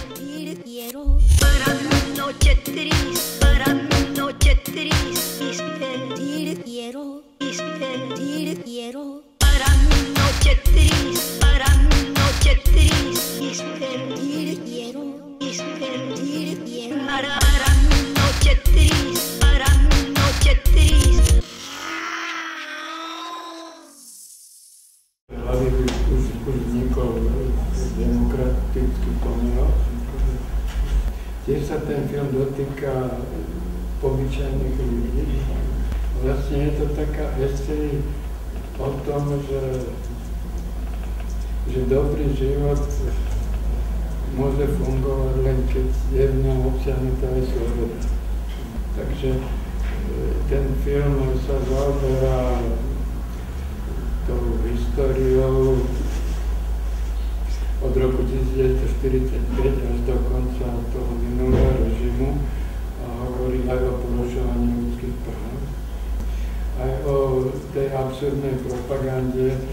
Para mi noche triste, para mi noche triste, quiero, quiero. Para mi noche triste, para mi noche triste, quiero, quiero. Para mi noche triste, para mi noche triste. Hlavy už vznikol demokratický pomer. Tiež sa ten film dotýka obyčajných ľudí. Vlastne je to taká esej o tom, že dobrý život môže fungovať len keď je v ňom obsiahnutá aj sloboda. Takže ten film sa zaoberá tou históriou od roku 1945 až do konca toho minulého režimu a hovorí aj o porušovaní ľudských práv, aj o tej absurdnej propagande,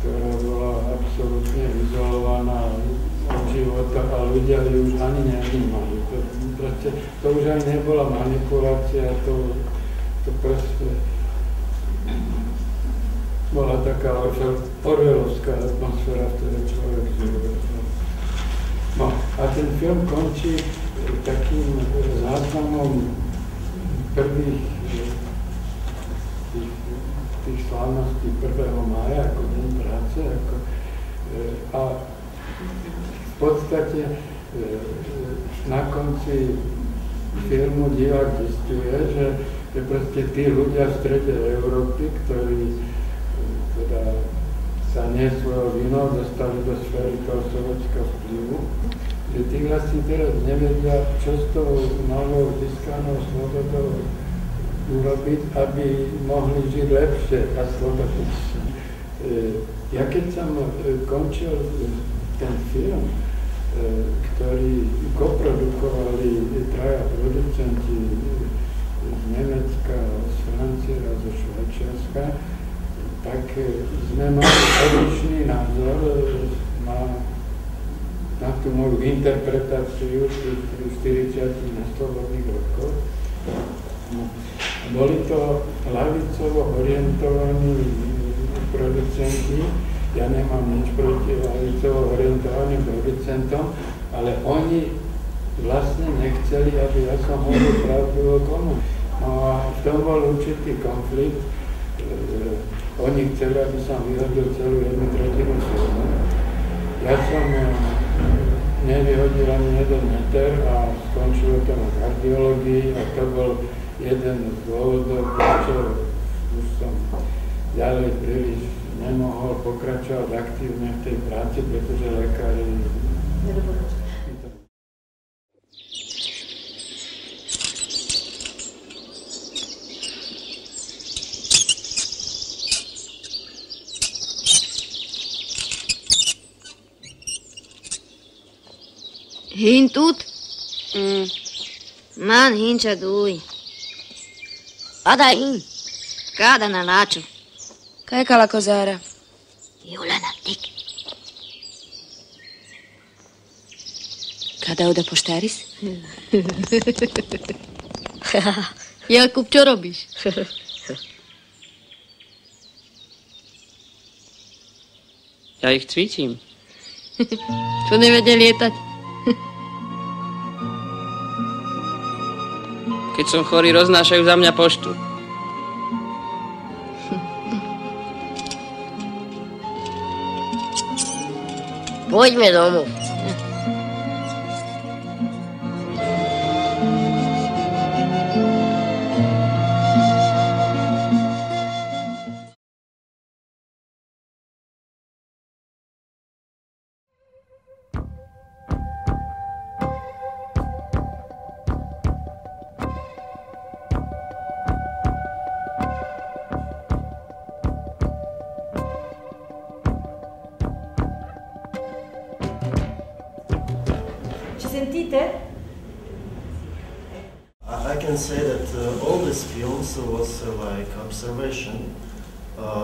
ktorá bola absolútne izolovaná od života a ľudia ju už ani nevnímali. To už ani nebola manipulácia, to proste bola taká orwellovská atmosféra, v ktorej človek žil. No a ten film končí takým záznamom prvých tých slávností 1. mája, ako deň práce. A v podstate na konci filmu divák zistuje, že proste tí ľudia v strede Európy, ktorí teda sa nie svojou vinou dostali do sféry toho sovietského vplyvu, že tí vlastne teraz nevedia, čo s tou novou získanou slobodou urobiť, aby mohli žiť lepšie a slobodnejšie. Ja keď som končil ten film, ktorý koprodukovali traja producenti z Nemecka, z Francie a zo Švajčiarska, tak sme mali odlišný názor na tú moju interpretáciu tých 40 neslobodných rokov. Boli to ľavicovo orientovaní producenti, ja nemám nič proti ľavicovo orientovaným producentom, ale oni vlastne nechceli, aby ja som hovoril pravdu o komu. No a v tom bol určitý konflikt. Oni chceli, aby som vyhodil celú 1/3 filmu. Ja som nevyhodil ani 1 meter a skončilo to na kardiológii a to bol jeden z dôvodov, prečo už som ďalej príliš nemohol pokračovať aktívne v tej práci, pretože lekári nedoporučujú. Hintut? Man hincha dui. Ada hin. Cada na nacho. Kaj la cosara? Julana tik. Kada uda poštaris? Jakub, čo robíš? Ja ich cvičím. Čo nevedia lietať? Keď som chorý, roznášajú za mňa poštu. Poďme domov. I can say that all these films was like observation,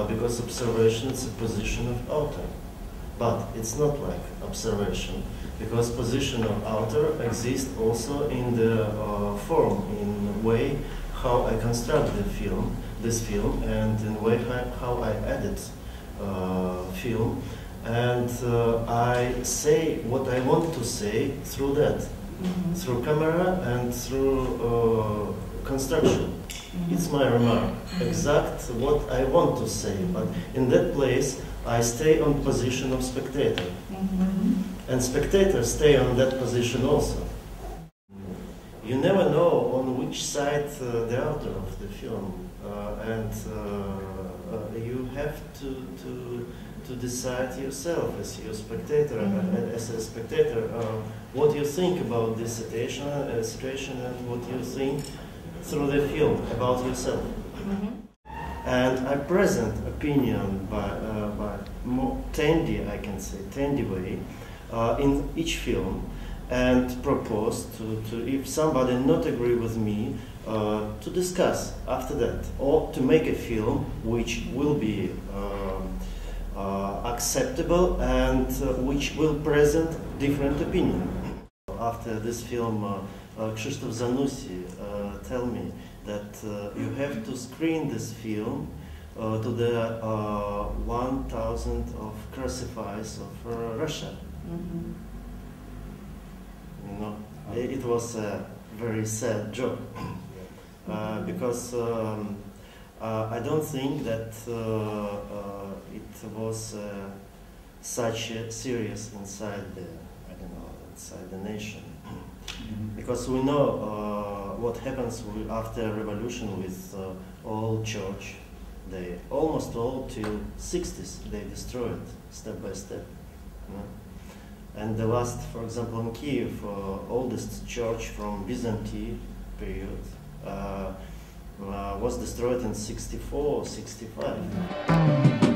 because observation is a position of author. But it's not like observation, because position of author exists also in the form, in the way how I construct this film, and in the way how I edit film, and I say what I want to say through that, through camera and through construction. It's my remark, exact what I want to say, but in that place I stay on position of spectator, and spectators stay on that position also. You never know on which side the author of the film, and you have to decide yourself as your spectator, as a spectator, what you think about this situation and what you think through the film about yourself. And I present opinion by more trendy, I can say, trendy way in each film, and propose to if somebody not agree with me, to discuss after that, or to make a film which will be acceptable and which will present different opinion. After this film, Krzysztof Zanussi tell me that you have to screen this film to the 1,000 of crucifies of Russia. You know, it was a very sad joke, because I don't think that it was such a serious inside inside the nation, because we know what happens after revolution with all church. They almost all till 60s they destroyed step by step. You know? And the last, for example, in Kiev, oldest church from Byzantine period was destroyed in 64 or 65.